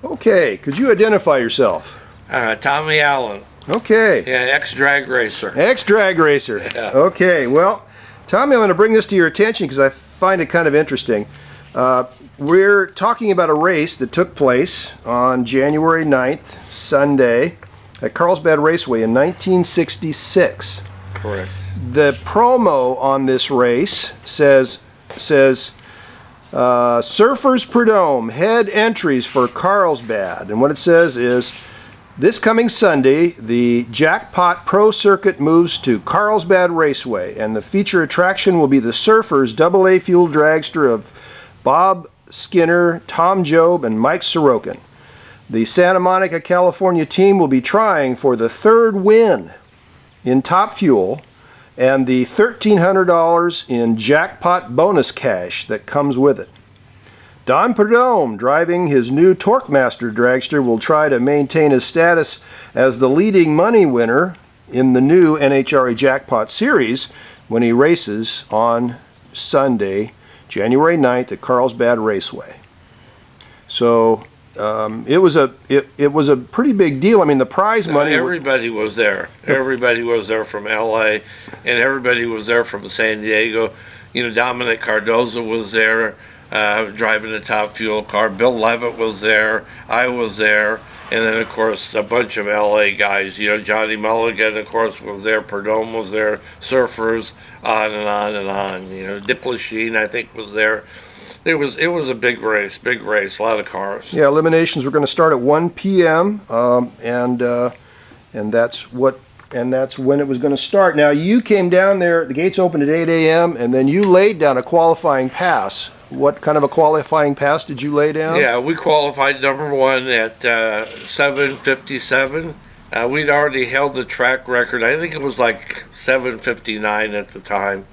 Okay, could you identify yourself? Tommy Allen. Okay. Yeah, ex-drag racer. Ex-drag racer. Yeah. Okay, well, Tommy, I'm going to bring this to your attention because I find it kind of interesting. We're talking about a race that took place on January 9th, Sunday, at Carlsbad Raceway in 1966. Correct. The promo on this race says Surfers Prud'homme head entries for Carlsbad, and what it says is, this coming Sunday, the Jackpot Pro Circuit moves to Carlsbad Raceway, and the feature attraction will be the Surfers AA fuel dragster of Bob Skinner, Tom Job, and Mike Sorokin. The Santa Monica, California team will be trying for the third win in Top Fuel and the $1,300 in jackpot bonus cash that comes with it. Don Prud'homme, driving his new Torquemaster dragster, will try to maintain his status as the leading money winner in the new NHRA Jackpot Series when he races on Sunday, January 9th at Carlsbad Raceway. So it was a pretty big deal. I mean, the prize money. Everybody was there. Everybody was there from L.A. and everybody was there from San Diego. You know, Dominic Cardozo was there, driving the Top Fuel car. Bill Levitt was there. I was there, and then of course a bunch of L.A. guys. You know, Johnny Mulligan, of course, was there. Prud'homme was there. Surfers, on and on and on. You know, Dick Lachine, I think, was there. It was a big race, a lot of cars. Yeah, eliminations were going to start at 1 p.m. And that's when it was going to start. Now you came down there. The gates opened at 8 a.m. and then you laid down a qualifying pass. What kind of a qualifying pass did you lay down? Yeah, we qualified number one at 7:57. We'd already held the track record. I think it was like 7:59 at the time.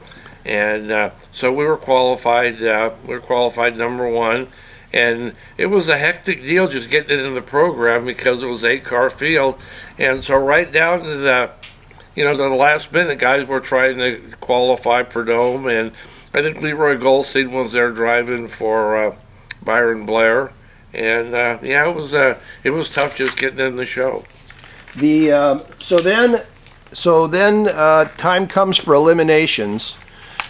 And so we were qualified. Number one, and it was a hectic deal just getting into the program because it was an 8-car field, and so right down to the last minute, guys were trying to qualify Prud'homme, and I think Leroy Goldstein was there driving for Byron Blair, and it was tough just getting in the show. So then time comes for eliminations.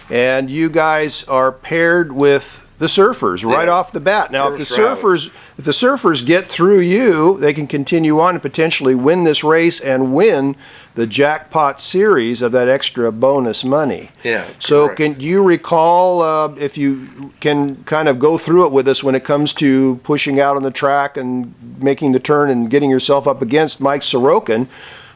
And you guys are paired with the Surfers right off the bat. Now, if the Surfers get through you, they can continue on and potentially win this race and win the Jackpot Series of that extra bonus money. Yeah. So, correct. do you recall if you can kind of go through it with us when it comes to pushing out on the track and making the turn and getting yourself up against Mike Sorokin?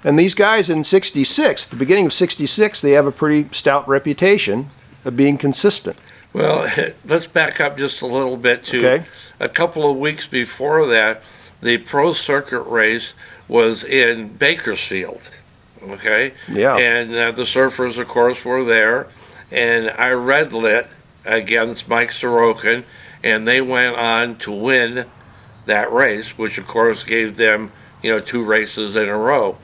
And these guys in '66, at the beginning of '66, they have a pretty stout reputation of being consistent. Well, let's back up just a little bit to a couple of weeks before that. The Pro Circuit race was in Bakersfield, okay? Yeah. And the Surfers, of course, were there, and I red lit against Mike Sorokin, and they went on to win that race, which of course gave them, 2 races in a row.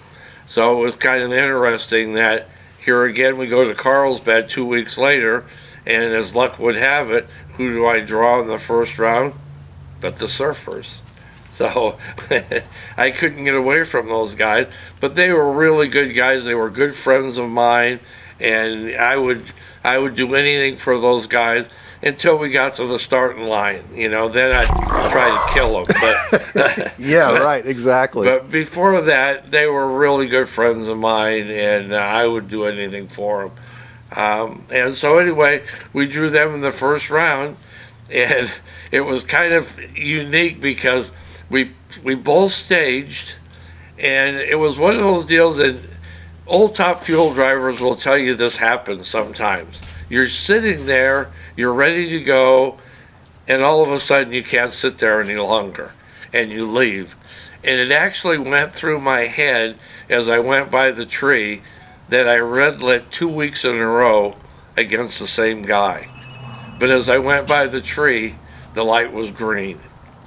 So it was kind of interesting that here again we go to Carlsbad 2 weeks later, and as luck would have it, who do I draw in the first round? But the Surfers. So I couldn't get away from those guys, but they were really good guys. They were good friends of mine, and I would do anything for those guys until we got to the starting line. Then I'd try to kill them. But yeah, right, exactly. But before that, they were really good friends of mine, and I would do anything for them. And so anyway, we drew them in the first round, and it was kind of unique because we both staged, and it was one of those deals that old Top Fuel drivers will tell you this happens sometimes. you're sitting there, you're ready to go, and all of a sudden you can't sit there any longer, and you leave. And it actually went through my head as I went by the tree that I red lit 2 weeks in a row against the same guy. But as I went by the tree, the light was green.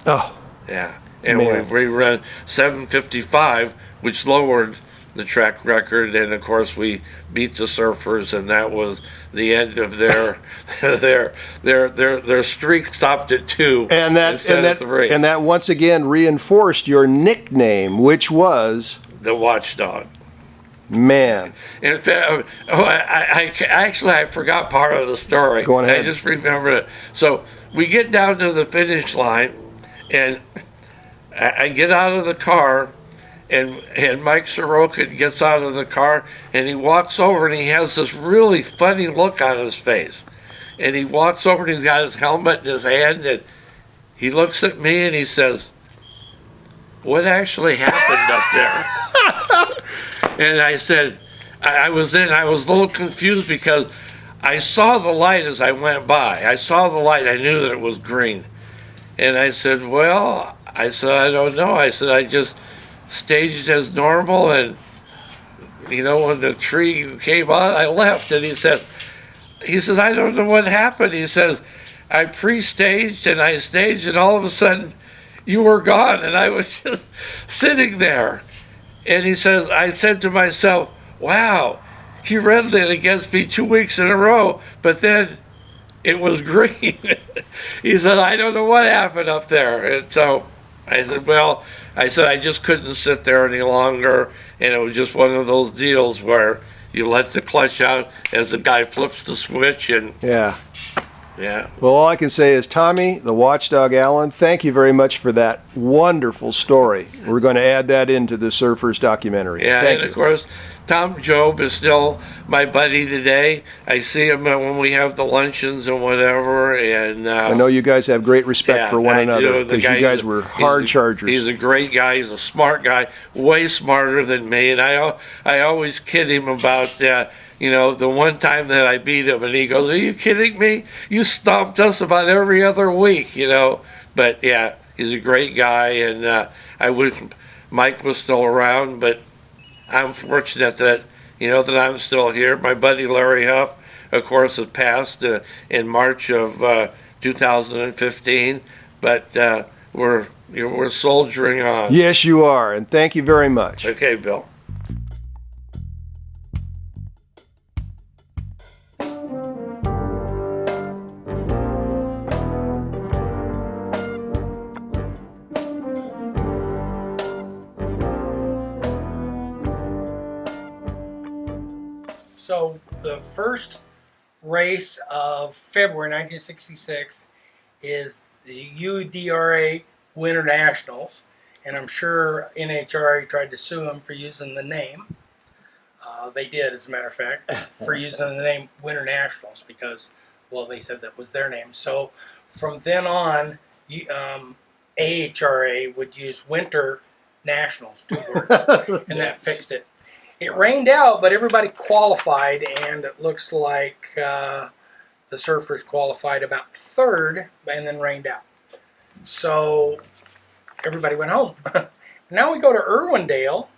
Oh, Yeah. And man. we ran 7:55, which lowered the track record, and of course we beat the Surfers, and that was the end of their their streak stopped at 2 And that instead of 3. and that once again reinforced your nickname, which was The Watchdog. man. In fact, I forgot part of the story. Go on ahead. I just remembered it. So we get down to the finish line, and I get out of the car, and Mike Sorokin gets out of the car, and he walks over, and he has this really funny look on his face. And he walks over, and he's got his helmet in his hand, and he looks at me, and he says, "What actually happened up there?" And I said, I was a little confused because I saw the light as I went by. I saw the light. I knew that it was green. And I said, well, I don't know. I said, I just staged as normal. And, when the tree came on, I left. And he says, I don't know what happened. He says, I pre-staged and I staged, and all of a sudden you were gone. And I was just sitting there. And he says, I said to myself, wow, he red lit against me 2 weeks in a row, but then it was green. He said, I don't know what happened up there. And so I said, I just couldn't sit there any longer. And it was just one of those deals where you let the clutch out as the guy flips the switch. And Yeah. yeah. Well, all I can say is, Tommy, the Watchdog Allen, thank you very much for that wonderful story. We're going to add that into the Surfers documentary. Yeah, Thank and you. of course, Tom Job is still my buddy today. I see him when we have the luncheons and whatever. And I know you guys have great respect for one I another do. The because you guys were hard chargers. He's a great guy. He's a smart guy, way smarter than me. And I always kid him about that. The one time that I beat him, and he goes, "Are you kidding me? You stomped us about every other week." But yeah, he's a great guy, and I wish Mike was still around. But I'm fortunate that that I'm still here. My buddy Larry Huff, of course, has passed in March of 2015. But we're soldiering on. Yes, you are, and thank you very much. Okay, Bill. So the first race of February 1966 is the UDRA Winter Nationals, and I'm sure NHRA tried to sue them for using the name. They did, as a matter of fact, for using the name Winter Nationals because, well, they said that was their name. So from then on, AHRA would use Winter Nationals, 2 words, and that fixed it. It rained out, but everybody qualified, and it looks like the Surfers qualified about 3rd and then rained out. So everybody went home. Now we go to Irwindale,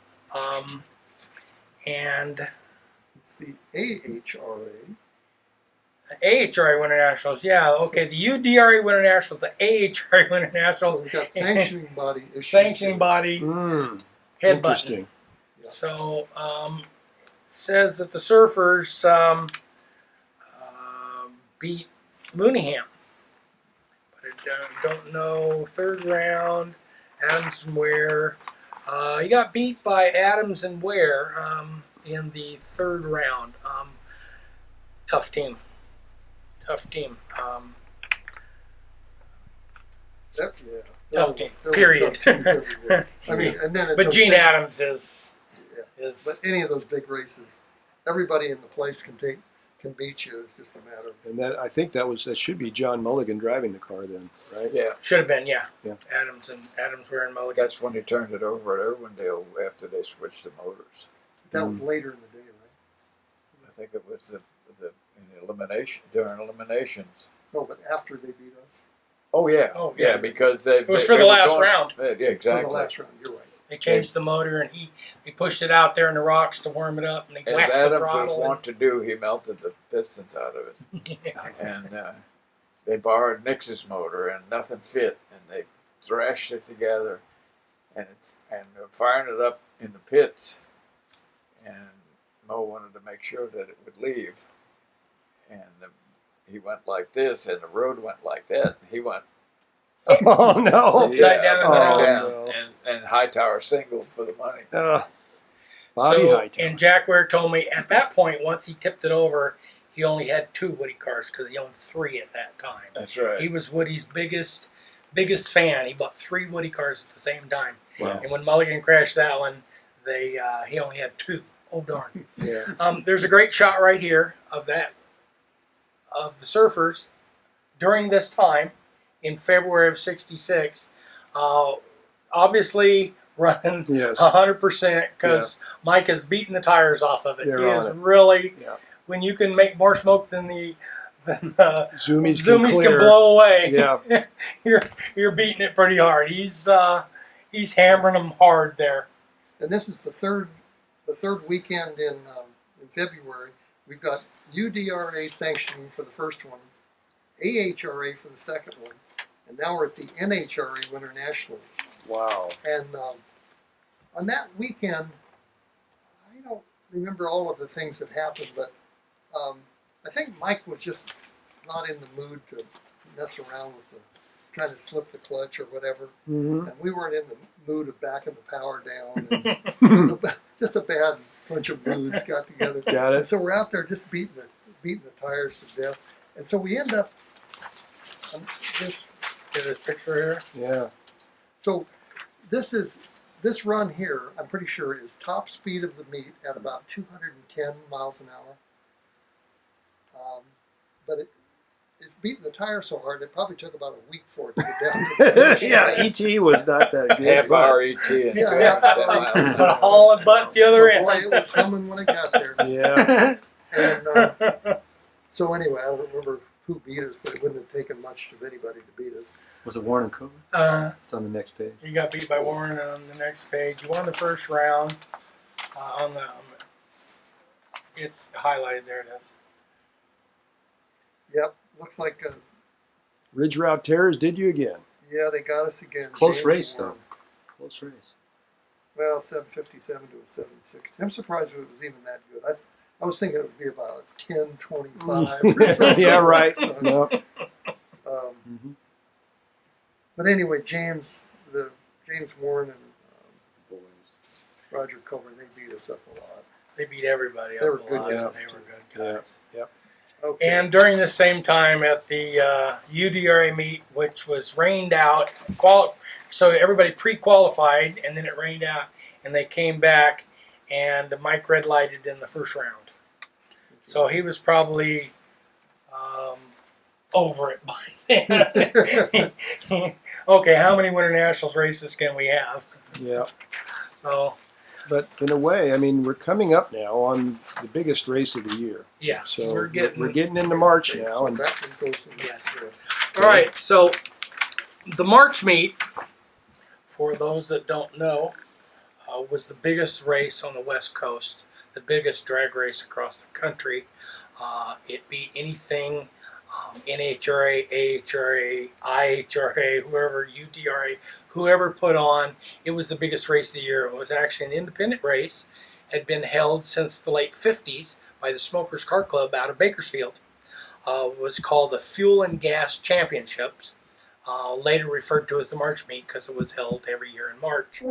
and It's the AHRA. AHRA Winter Nationals. Yeah, okay, the UDRA Winter Nationals, the AHRA Winter Nationals. We've got sanctioning body issues. Sanctioning body, head Interesting. button. So it says that the Surfers beat Mooneyham, but I don't know. 3rd round, Adams and Ware. He got beat by Adams and Ware in the 3rd round. Tough team. Tough team. Tough team. There were Period. tough teams everywhere. I mean, and then But Gene Adams is. But any of those big races, everybody in the place can beat you. It's just a matter of. And I think that should be John Mulligan driving the car then, right? Yeah, Should have been, yeah. Yeah. Adams wearing Mulligan. that's when he turned it over at Irwindale after they switched the motors. That was later in the day, right? I think it was the in elimination during eliminations. No, but after they beat us. Oh yeah, Oh, yeah, yeah. because they It was they- for they the were last going- round. Yeah, For exactly. the last round, you're right. They changed the motor, and he pushed it out there in the rocks to warm it up, and he As whacked the Adams was throttle. wont to do, he melted the pistons out of it, and they borrowed Nix's motor, and nothing fit, and they thrashed it together, and firing it up in the pits, and Mo wanted to make sure that it would leave, and he went like this, and the road went like that. He went Oh no! Upside down and upside down. down, and Hightower singled for the money. Bobby So, Hightower. and Jack Ware told me at that point, once he tipped it over, he only had 2 Woody cars because he owned 3 at that time. That's right. He was Woody's biggest fan. He bought 3 Woody cars at the same time. Wow. And when Mulligan crashed that one, he only had 2. Oh darn! Yeah. There's a great shot right here of the surfers during this time in February of '66. Obviously running Yes. 100% because Mike is beating the tires off of it. They're He on is it. really, Yeah. when you can make more smoke than the Zoomies zoomies clear. can blow away. Yeah. you're beating it pretty hard. He's hammering them hard there. And this is the third weekend in February. We've got UDRA sanctioning for the first one, AHRA for the second one, and now we're at the NHRA Winter Nationals. Wow. And on that weekend, I don't remember all of the things that happened, but I think Mike was just not in the mood to mess around with trying to slip the clutch or whatever. Mm-hmm. And we weren't in the mood of backing the power down. And it was just a bad bunch of moods got together. Got And it. so we're out there just beating the tires to death. And so we end up this. Get this picture here. Yeah. So this run here, I'm pretty sure, is top speed of the meet at about 210 miles an hour. But it's beating the tire so hard, it probably took about a week for it to get down to the finish Yeah. line. ET was not that good. Half but- hour ET and Yeah, 210 half miles an But hour. hauling butt at the other But end. boy, it was humming when it got there. Yeah. And so anyway, I don't remember who beat us, but it wouldn't have taken much of anybody to beat us. Was it Warren and Cover? It's on the next page. You got beat by Warren on the next page. You won the first round. It's highlighted there. It is. Yep, looks like Ridge Route Terrors did you again. yeah, they got us again. Close James race, Warren. though. Close race. Well, 757 to a 760. I'm surprised it was even that good. I was thinking it would be about 1025 or something. Yeah, right. Um, Yep. Mm-hmm. But anyway, James Warren and Boys. Roger Coburn, they beat us up a lot. They beat everybody They up were a good lot. guys, They too. were good guys. Yep. Okay. And during the same time at the UDRA meet, which was rained out, so everybody pre-qualified, and then it rained out, and they came back, and Mike red lighted in the first round. So he was probably over it by then. Okay, how many Winter Nationals races can we have? Yeah. So But in a way, I mean, we're coming up now on the biggest race of the year. yeah, So we're getting into March now, So and that one goes in the- Yes. All right, so the March meet, for those that don't know, was the biggest race on the West Coast, the biggest drag race across the country. It beat anything NHRA, AHRA, IHRA, whoever, UDRA, whoever put on. It was the biggest race of the year. It was actually an independent race, had been held since the late 50s by the Smokers Car Club out of Bakersfield. Was called the Fuel and Gas Championships, later referred to as the March Meet because it was held every year in March.